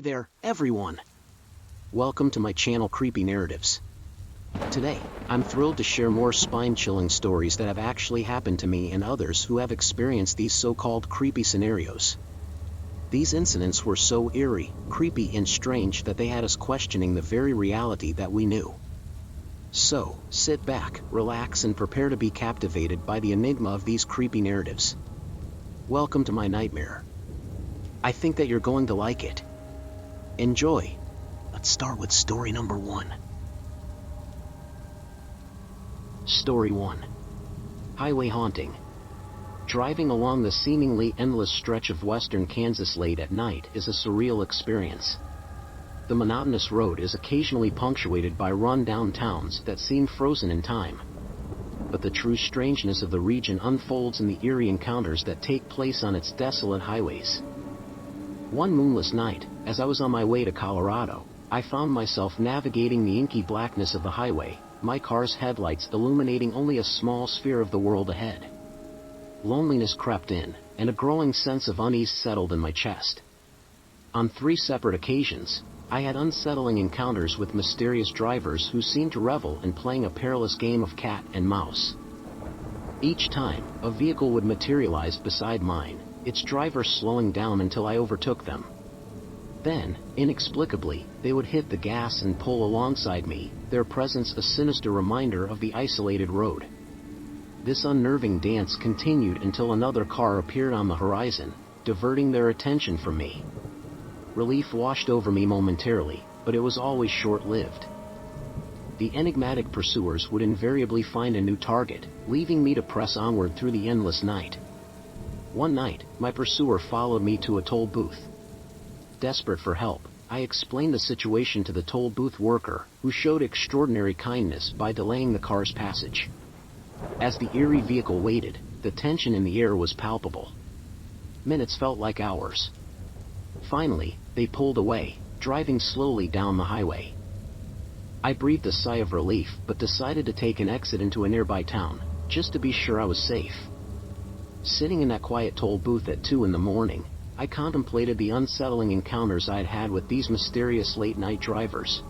there, everyone! Welcome to my channel Creepy Narratives. Today, I'm thrilled to share more spine-chilling stories that have actually happened to me and others who have experienced these so-called creepy scenarios. These incidents were so eerie, creepy and strange that they had us questioning the very reality that we knew. So, sit back, relax and prepare to be captivated by the enigma of these creepy narratives. Welcome to my nightmare. I think that you're going to like it. Enjoy! Let's start with story number 1. Story 1. Highway Haunting. Driving along the seemingly endless stretch of western Kansas late at night is a surreal experience. The monotonous road is occasionally punctuated by run-down towns that seem frozen in time. But the true strangeness of the region unfolds in the eerie encounters that take place on its desolate highways. One moonless night, as I was on my way to Colorado, I found myself navigating the inky blackness of the highway, my car's headlights illuminating only a small sphere of the world ahead. Loneliness crept in, and a growing sense of unease settled in my chest. On 3 separate occasions, I had unsettling encounters with mysterious drivers who seemed to revel in playing a perilous game of cat and mouse. Each time, a vehicle would materialize beside mine, its driver slowing down until I overtook them. Then, inexplicably, they would hit the gas and pull alongside me, their presence a sinister reminder of the isolated road. This unnerving dance continued until another car appeared on the horizon, diverting their attention from me. Relief washed over me momentarily, but it was always short-lived. The enigmatic pursuers would invariably find a new target, leaving me to press onward through the endless night. One night, my pursuer followed me to a toll booth. Desperate for help, I explained the situation to the toll booth worker, who showed extraordinary kindness by delaying the car's passage. As the eerie vehicle waited, the tension in the air was palpable. Minutes felt like hours. Finally, they pulled away, driving slowly down the highway. I breathed a sigh of relief but decided to take an exit into a nearby town, just to be sure I was safe. Sitting in that quiet toll booth at 2 in the morning, I contemplated the unsettling encounters I'd had with these mysterious late-night drivers.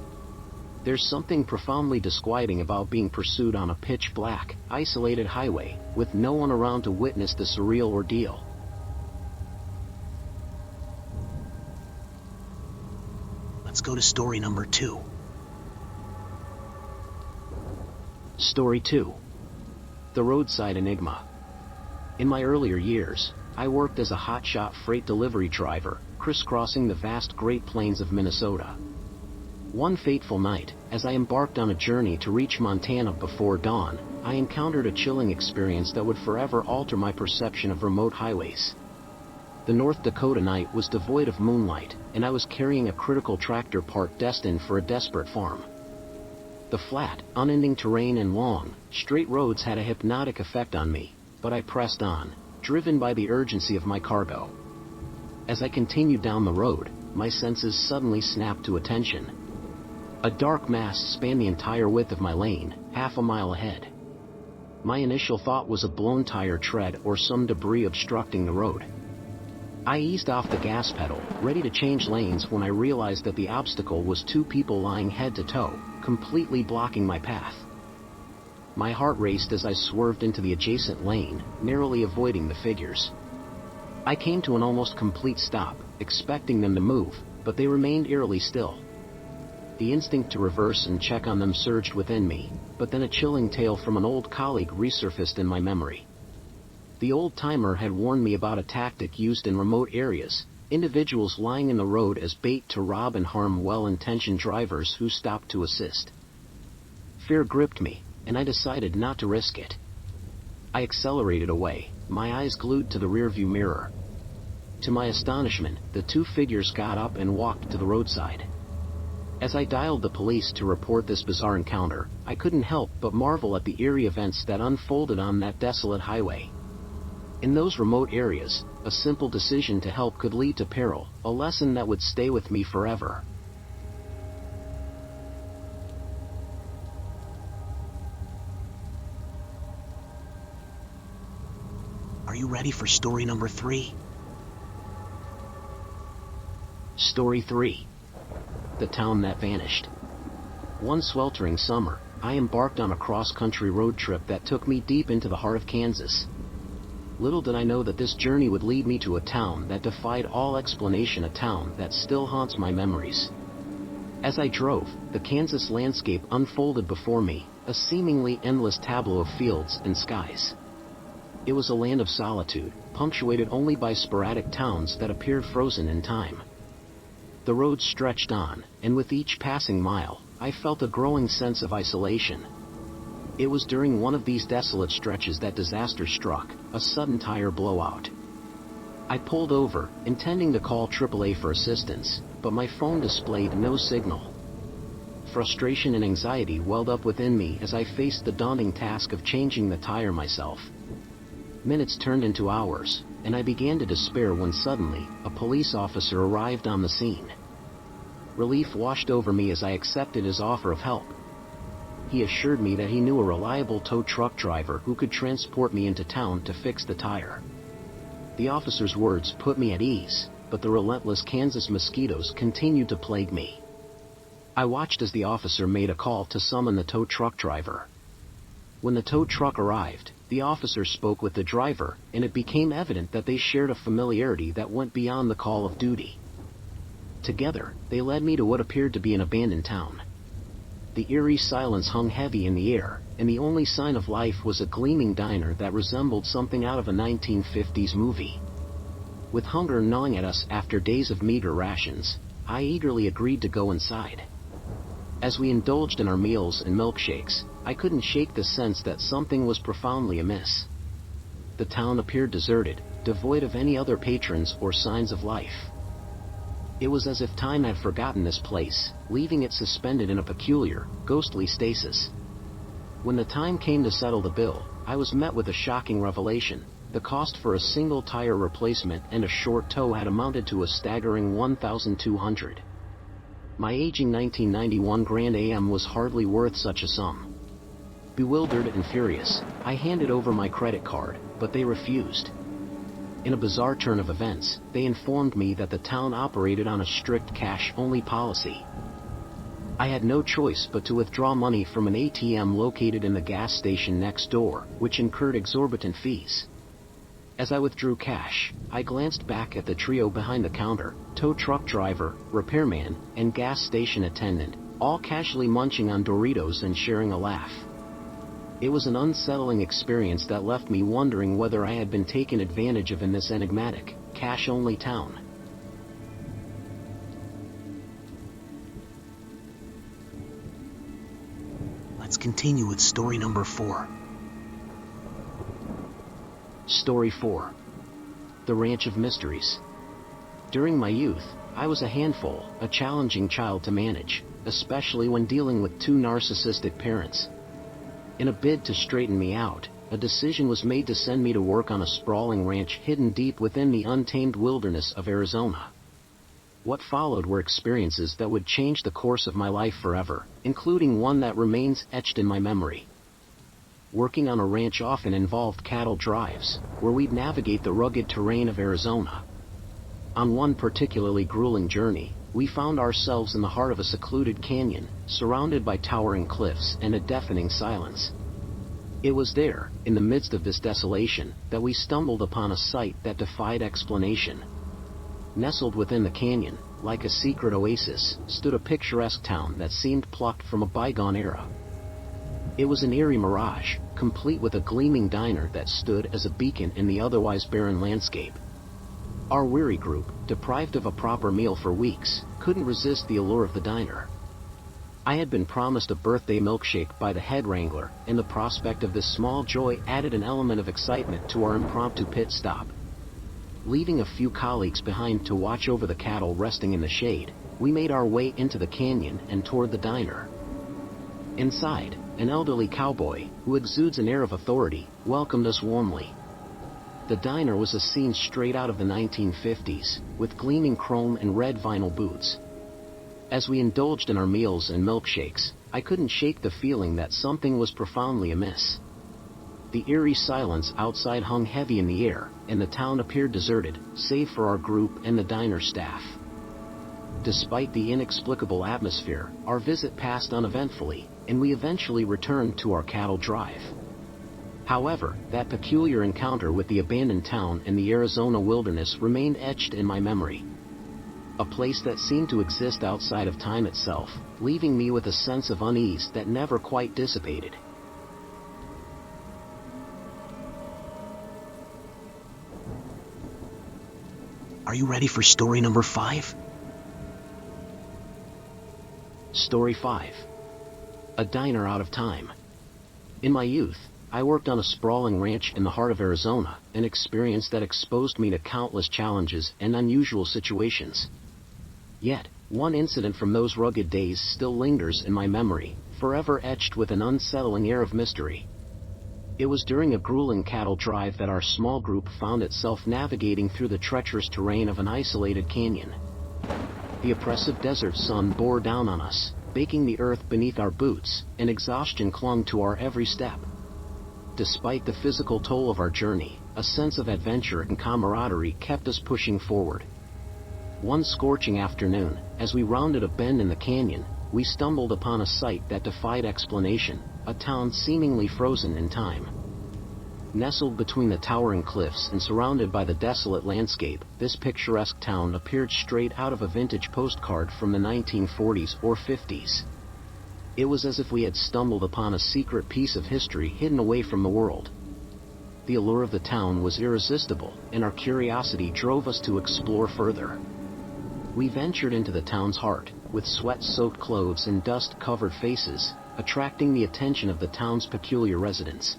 There's something profoundly disquieting about being pursued on a pitch-black, isolated highway, with no one around to witness the surreal ordeal. Let's go to story number 2. Story 2. The Roadside Enigma. In my earlier years, I worked as a hotshot freight delivery driver, crisscrossing the vast Great Plains of Minnesota. One fateful night, as I embarked on a journey to reach Montana before dawn, I encountered a chilling experience that would forever alter my perception of remote highways. The North Dakota night was devoid of moonlight, and I was carrying a critical tractor part destined for a desperate farm. The flat, unending terrain and long, straight roads had a hypnotic effect on me, but I pressed on, driven by the urgency of my cargo. As I continued down the road, my senses suddenly snapped to attention. A dark mass spanned the entire width of my lane, half a mile ahead. My initial thought was a blown tire tread or some debris obstructing the road. I eased off the gas pedal, ready to change lanes when I realized that the obstacle was 2 people lying head to toe, completely blocking my path. My heart raced as I swerved into the adjacent lane, narrowly avoiding the figures. I came to an almost complete stop, expecting them to move, but they remained eerily still. The instinct to reverse and check on them surged within me, but then a chilling tale from an old colleague resurfaced in my memory. The old-timer had warned me about a tactic used in remote areas, individuals lying in the road as bait to rob and harm well-intentioned drivers who stopped to assist. Fear gripped me, and I decided not to risk it. I accelerated away, my eyes glued to the rearview mirror. To my astonishment, the 2 figures got up and walked to the roadside. As I dialed the police to report this bizarre encounter, I couldn't help but marvel at the eerie events that unfolded on that desolate highway. In those remote areas, a simple decision to help could lead to peril, a lesson that would stay with me forever. Are you ready for story number 3? Story 3. The Town That Vanished. One sweltering summer, I embarked on a cross-country road trip that took me deep into the heart of Kansas. Little did I know that this journey would lead me to a town that defied all explanation, a town that still haunts my memories. As I drove, the Kansas landscape unfolded before me, a seemingly endless tableau of fields and skies. It was a land of solitude, punctuated only by sporadic towns that appeared frozen in time. The road stretched on, and with each passing mile, I felt a growing sense of isolation. It was during one of these desolate stretches that disaster struck, a sudden tire blowout. I pulled over, intending to call AAA for assistance, but my phone displayed no signal. Frustration and anxiety welled up within me as I faced the daunting task of changing the tire myself. Minutes turned into hours, and I began to despair when suddenly, a police officer arrived on the scene. Relief washed over me as I accepted his offer of help. He assured me that he knew a reliable tow truck driver who could transport me into town to fix the tire. The officer's words put me at ease, but the relentless Kansas mosquitoes continued to plague me. I watched as the officer made a call to summon the tow truck driver. When the tow truck arrived, the officer spoke with the driver, and it became evident that they shared a familiarity that went beyond the call of duty. Together, they led me to what appeared to be an abandoned town. The eerie silence hung heavy in the air, and the only sign of life was a gleaming diner that resembled something out of a 1950s movie. With hunger gnawing at us after days of meager rations, I eagerly agreed to go inside. As we indulged in our meals and milkshakes, I couldn't shake the sense that something was profoundly amiss. The town appeared deserted, devoid of any other patrons or signs of life. It was as if time had forgotten this place, leaving it suspended in a peculiar, ghostly stasis. When the time came to settle the bill, I was met with a shocking revelation. The cost for a single tire replacement and a short tow had amounted to a staggering $1,200. My aging 1991 Grand Am was hardly worth such a sum. Bewildered and furious, I handed over my credit card, but they refused. In a bizarre turn of events, they informed me that the town operated on a strict cash-only policy. I had no choice but to withdraw money from an ATM located in the gas station next door, which incurred exorbitant fees. As I withdrew cash, I glanced back at the trio behind the counter, tow truck driver, repairman, and gas station attendant, all casually munching on Doritos and sharing a laugh. It was an unsettling experience that left me wondering whether I had been taken advantage of in this enigmatic, cash-only town. Let's continue with story number 4. Story 4. The Ranch of Mysteries. During my youth, I was a handful, a challenging child to manage, especially when dealing with two narcissistic parents. In a bid to straighten me out, a decision was made to send me to work on a sprawling ranch hidden deep within the untamed wilderness of Arizona. What followed were experiences that would change the course of my life forever, including one that remains etched in my memory. Working on a ranch often involved cattle drives, where we'd navigate the rugged terrain of Arizona. On one particularly grueling journey, we found ourselves in the heart of a secluded canyon, surrounded by towering cliffs and a deafening silence. It was there, in the midst of this desolation, that we stumbled upon a sight that defied explanation. Nestled within the canyon, like a secret oasis, stood a picturesque town that seemed plucked from a bygone era. It was an eerie mirage, complete with a gleaming diner that stood as a beacon in the otherwise barren landscape. Our weary group, deprived of a proper meal for weeks, couldn't resist the allure of the diner. I had been promised a birthday milkshake by the head wrangler, and the prospect of this small joy added an element of excitement to our impromptu pit stop. Leaving a few colleagues behind to watch over the cattle resting in the shade, we made our way into the canyon and toward the diner. Inside, an elderly cowboy, who exudes an air of authority, welcomed us warmly. The diner was a scene straight out of the 1950s, with gleaming chrome and red vinyl booths. As we indulged in our meals and milkshakes, I couldn't shake the feeling that something was profoundly amiss. The eerie silence outside hung heavy in the air, and the town appeared deserted, save for our group and the diner staff. Despite the inexplicable atmosphere, our visit passed uneventfully, and we eventually returned to our cattle drive. However, that peculiar encounter with the abandoned town in the Arizona wilderness remained etched in my memory. A place that seemed to exist outside of time itself, leaving me with a sense of unease that never quite dissipated. Are you ready for story number 5? Story 5. A diner out of time. In my youth, I worked on a sprawling ranch in the heart of Arizona, an experience that exposed me to countless challenges and unusual situations. Yet, one incident from those rugged days still lingers in my memory, forever etched with an unsettling air of mystery. It was during a grueling cattle drive that our small group found itself navigating through the treacherous terrain of an isolated canyon. The oppressive desert sun bore down on us, baking the earth beneath our boots, and exhaustion clung to our every step. Despite the physical toll of our journey, a sense of adventure and camaraderie kept us pushing forward. One scorching afternoon, as we rounded a bend in the canyon, we stumbled upon a sight that defied explanation, a town seemingly frozen in time. Nestled between the towering cliffs and surrounded by the desolate landscape, this picturesque town appeared straight out of a vintage postcard from the 1940s or 50s. It was as if we had stumbled upon a secret piece of history hidden away from the world. The allure of the town was irresistible, and our curiosity drove us to explore further. We ventured into the town's heart, with sweat-soaked clothes and dust-covered faces, attracting the attention of the town's peculiar residents.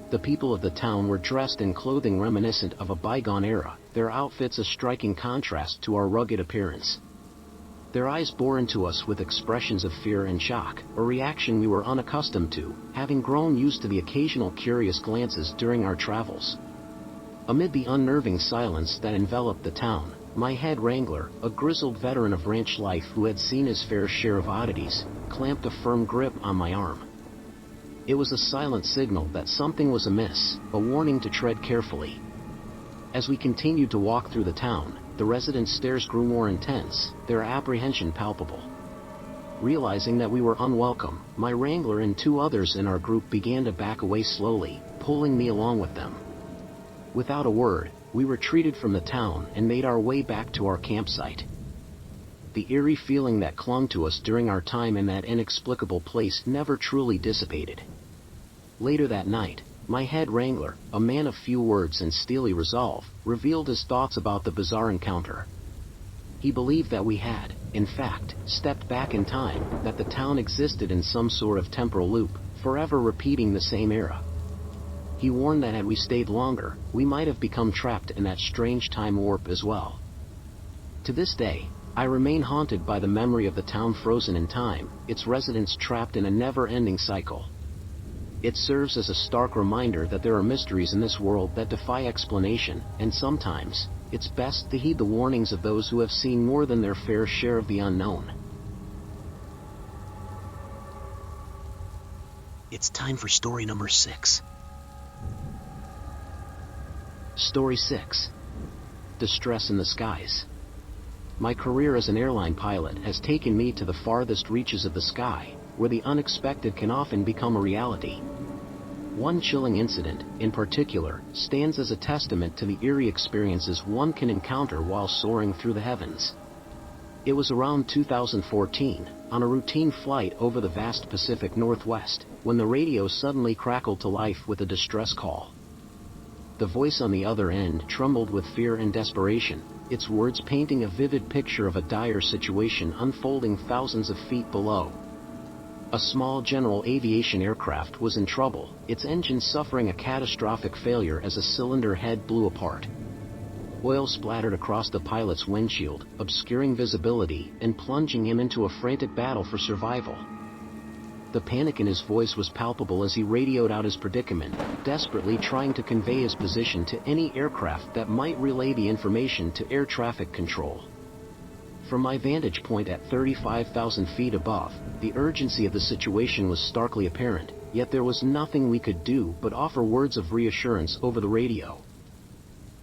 The people of the town were dressed in clothing reminiscent of a bygone era, their outfits a striking contrast to our rugged appearance. Their eyes bore into us with expressions of fear and shock, a reaction we were unaccustomed to, having grown used to the occasional curious glances during our travels. Amid the unnerving silence that enveloped the town, my head wrangler, a grizzled veteran of ranch life who had seen his fair share of oddities, clamped a firm grip on my arm. It was a silent signal that something was amiss, a warning to tread carefully. As we continued to walk through the town, the residents' stares grew more intense, their apprehension palpable. Realizing that we were unwelcome, my wrangler and 2 others in our group began to back away slowly, pulling me along with them. Without a word, we retreated from the town and made our way back to our campsite. The eerie feeling that clung to us during our time in that inexplicable place never truly dissipated. Later that night, my head wrangler, a man of few words and steely resolve, revealed his thoughts about the bizarre encounter. He believed that we had, in fact, stepped back in time, that the town existed in some sort of temporal loop, forever repeating the same era. He warned that had we stayed longer, we might have become trapped in that strange time warp as well. To this day, I remain haunted by the memory of the town frozen in time, its residents trapped in a never-ending cycle. It serves as a stark reminder that there are mysteries in this world that defy explanation, and sometimes, it's best to heed the warnings of those who have seen more than their fair share of the unknown. It's time for story number 6. Story 6. Distress in the skies. My career as an airline pilot has taken me to the farthest reaches of the sky, where the unexpected can often become a reality. One chilling incident, in particular, stands as a testament to the eerie experiences one can encounter while soaring through the heavens. It was around 2014, on a routine flight over the vast Pacific Northwest, when the radio suddenly crackled to life with a distress call. The voice on the other end trembled with fear and desperation, its words painting a vivid picture of a dire situation unfolding thousands of feet below. A small general aviation aircraft was in trouble, its engine suffering a catastrophic failure as a cylinder head blew apart. Oil splattered across the pilot's windshield, obscuring visibility and plunging him into a frantic battle for survival. The panic in his voice was palpable as he radioed out his predicament, desperately trying to convey his position to any aircraft that might relay the information to air traffic control. From my vantage point at 35,000 feet above, the urgency of the situation was starkly apparent, yet there was nothing we could do but offer words of reassurance over the radio.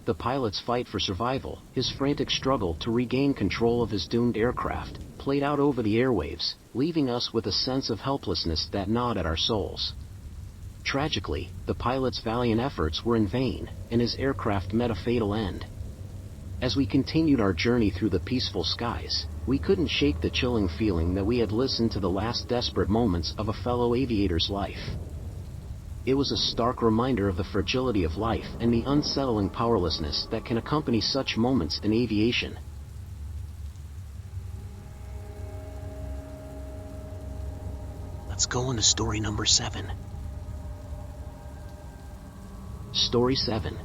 the pilot's fight for survival, his frantic struggle to regain control of his doomed aircraft, played out over the airwaves, leaving us with a sense of helplessness that gnawed at our souls. Tragically, the pilot's valiant efforts were in vain, and his aircraft met a fatal end. As we continued our journey through the peaceful skies, we couldn't shake the chilling feeling that we had listened to the last desperate moments of a fellow aviator's life. It was a stark reminder of the fragility of life and the unsettling powerlessness that can accompany such moments in aviation. Let's go into story number 7. Story 7.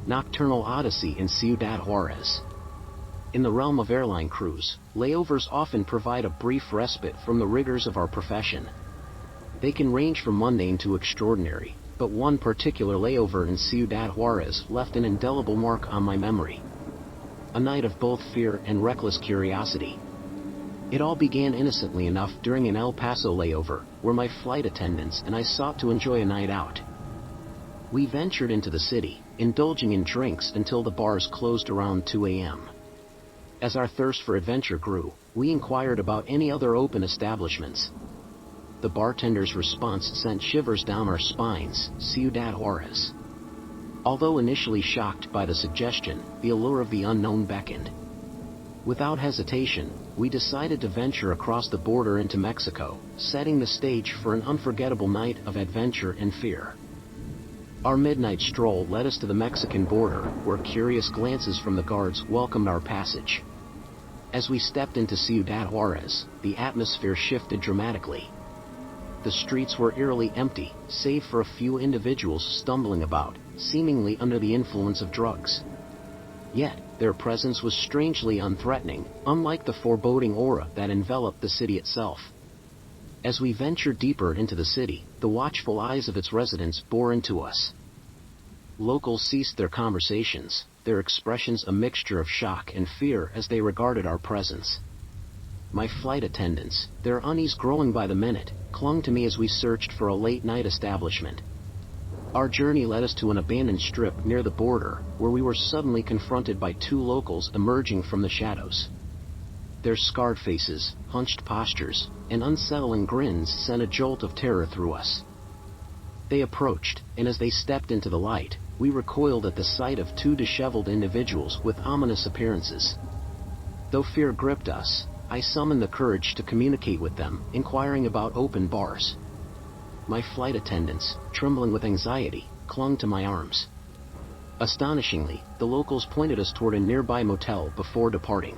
Nocturnal Odyssey in Ciudad Juarez. In the realm of airline crews, layovers often provide a brief respite from the rigors of our profession. They can range from mundane to extraordinary, but one particular layover in Ciudad Juarez left an indelible mark on my memory. A night of both fear and reckless curiosity. It all began innocently enough during an El Paso layover, where my flight attendants and I sought to enjoy a night out. We ventured into the city, indulging in drinks until the bars closed around 2 a.m. As our thirst for adventure grew, we inquired about any other open establishments. The bartender's response sent shivers down our spines: Ciudad Juarez. Although initially shocked by the suggestion, the allure of the unknown beckoned. Without hesitation, we decided to venture across the border into Mexico, setting the stage for an unforgettable night of adventure and fear. Our midnight stroll led us to the Mexican border, where curious glances from the guards welcomed our passage. As we stepped into Ciudad Juarez, the atmosphere shifted dramatically. The streets were eerily empty, save for a few individuals stumbling about, seemingly under the influence of drugs. Yet, their presence was strangely unthreatening, unlike the foreboding aura that enveloped the city itself. As we ventured deeper into the city, the watchful eyes of its residents bore into us. Locals ceased their conversations, their expressions a mixture of shock and fear as they regarded our presence. My flight attendants, their unease growing by the minute, clung to me as we searched for a late-night establishment. Our journey led us to an abandoned strip near the border, where we were suddenly confronted by two locals emerging from the shadows. Their scarred faces, hunched postures, and unsettling grins sent a jolt of terror through us. They approached, and as they stepped into the light, we recoiled at the sight of two disheveled individuals with ominous appearances. Though fear gripped us, I summoned the courage to communicate with them, inquiring about open bars. My flight attendants, trembling with anxiety, clung to my arms. Astonishingly, the locals pointed us toward a nearby motel before departing.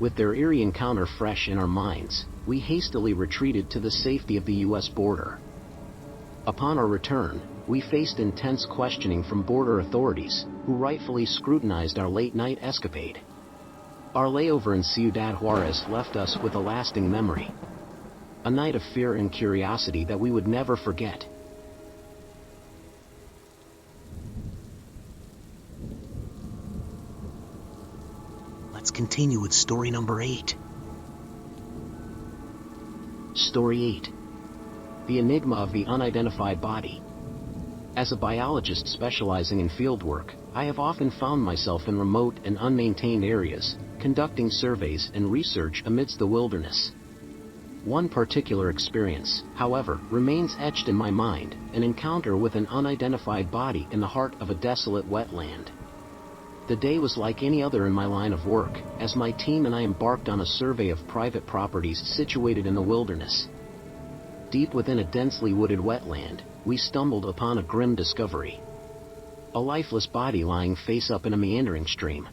With their eerie encounter fresh in our minds, we hastily retreated to the safety of the U.S. border. Upon our return, we faced intense questioning from border authorities, who rightfully scrutinized our late-night escapade. Our layover in Ciudad Juarez left us with a lasting memory. A night of fear and curiosity that we would never forget. Let's continue with story number 8. Story 8. The Enigma of the Unidentified Body. As a biologist specializing in fieldwork, I have often found myself in remote and unmaintained areas, conducting surveys and research amidst the wilderness. One particular experience, however, remains etched in my mind: an encounter with an unidentified body in the heart of a desolate wetland. The day was like any other in my line of work, as my team and I embarked on a survey of private properties situated in the wilderness. Deep within a densely wooded wetland, we stumbled upon a grim discovery. A lifeless body lying face up in a meandering stream.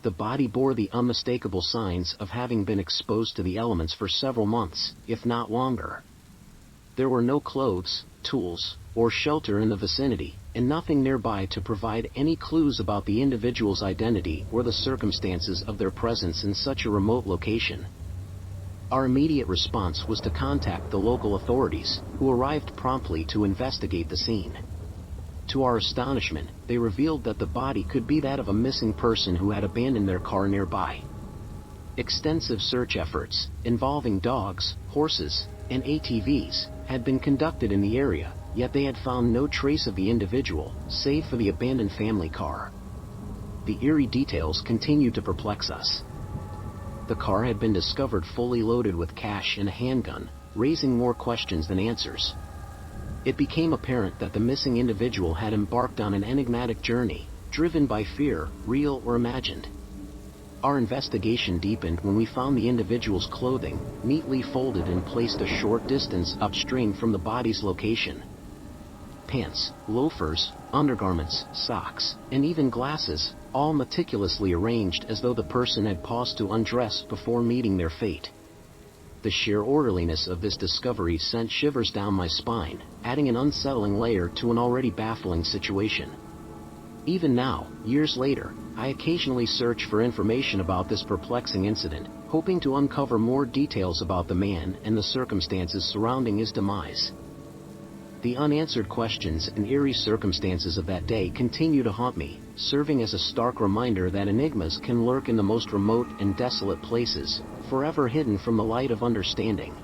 The body bore the unmistakable signs of having been exposed to the elements for several months, if not longer. There were no clothes, tools, or shelter in the vicinity, and nothing nearby to provide any clues about the individual's identity or the circumstances of their presence in such a remote location. Our immediate response was to contact the local authorities, who arrived promptly to investigate the scene. To our astonishment, they revealed that the body could be that of a missing person who had abandoned their car nearby. Extensive search efforts, involving dogs, horses, and ATVs, had been conducted in the area, yet they had found no trace of the individual, save for the abandoned family car. The eerie details continued to perplex us. The car had been discovered fully loaded with cash and a handgun, raising more questions than answers. It became apparent that the missing individual had embarked on an enigmatic journey, driven by fear, real or imagined. Our investigation deepened when we found the individual's clothing, neatly folded and placed a short distance upstream from the body's location. Pants, loafers, undergarments, socks, and even glasses, all meticulously arranged as though the person had paused to undress before meeting their fate. The sheer orderliness of this discovery sent shivers down my spine, adding an unsettling layer to an already baffling situation. Even now, years later, I occasionally search for information about this perplexing incident, hoping to uncover more details about the man and the circumstances surrounding his demise. The unanswered questions and eerie circumstances of that day continue to haunt me, serving as a stark reminder that enigmas can lurk in the most remote and desolate places, forever hidden from the light of understanding.